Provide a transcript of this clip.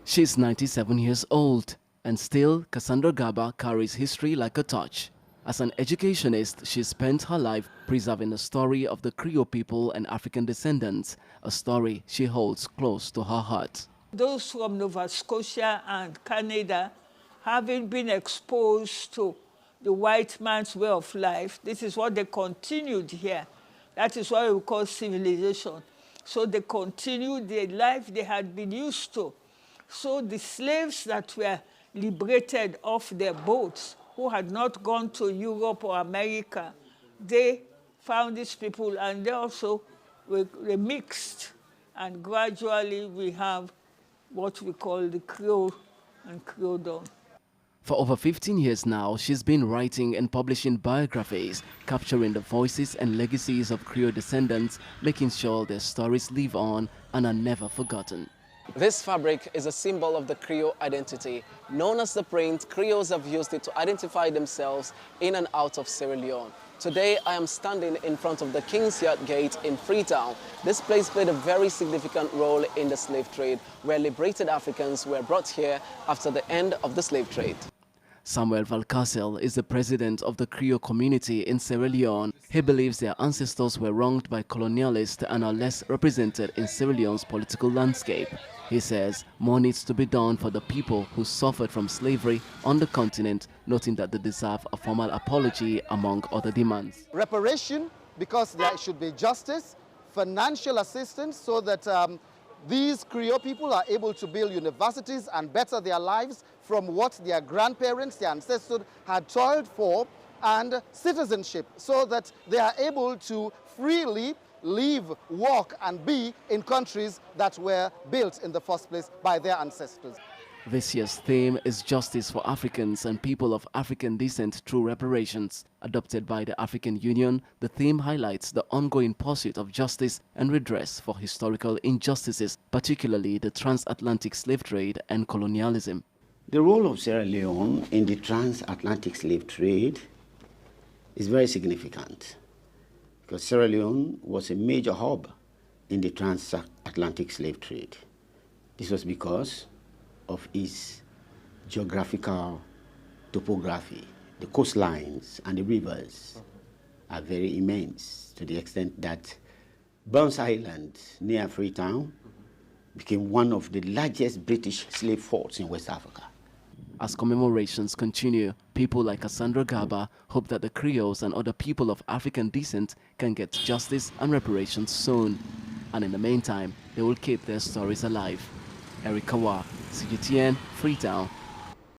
She's 97 years old, and still Cassandra Garber carries history like a torch. As an educationist, she spent her life preserving the story of the Krio people and African descendants, a story she holds close to her heart. Those from Nova Scotia and Canada, having been exposed to the white man's way of life, this is what they continued here. That is what we call civilization. So they continued the life they had been used to. So the slaves that were liberated off their boats, who had not gone to Europe or America, they found these people and they also were mixed. And gradually we have what we call the Krio and Krio. For over 15 years now, she's been writing and publishing biographies, capturing the voices and legacies of Krio descendants, making sure their stories live on and are never forgotten. This fabric is a symbol of the Krio identity. Known as the print, Krios have used it to identify themselves in and out of Sierra Leone. Today, I am standing in front of the King's Yard Gate in Freetown. This place played a very significant role in the slave trade, where liberated Africans were brought here after the end of the slave trade. Samuel Valcasel is the president of the Krio community in Sierra Leone. He believes their ancestors were wronged by colonialists and are less represented in Sierra Leone's political landscape. He says more needs to be done for the people who suffered from slavery on the continent, noting that they deserve a formal apology among other demands. Reparation, because there should be justice, financial assistance so that these Krio people are able to build universities and better their lives from what their grandparents, their ancestors had toiled for, and citizenship so that they are able to freely live, work and be in countries that were built in the first place by their ancestors. This year's theme is Justice for Africans and People of African Descent Through Reparations. Adopted by the African Union, the theme highlights the ongoing pursuit of justice and redress for historical injustices, particularly the transatlantic slave trade and colonialism. The role of Sierra Leone in the transatlantic slave trade is very significant because Sierra Leone was a major hub in the transatlantic slave trade. This was because of its geographical topography. The coastlines and the rivers are very immense to the extent that Burns Island near Freetown became one of the largest British slave forts in West Africa. As commemorations continue, people like Cassandra Garber hope that the Krios and other people of African descent can get justice and reparations soon. And in the meantime, they will keep their stories alive. Eric Kawa, CGTN, Freetown.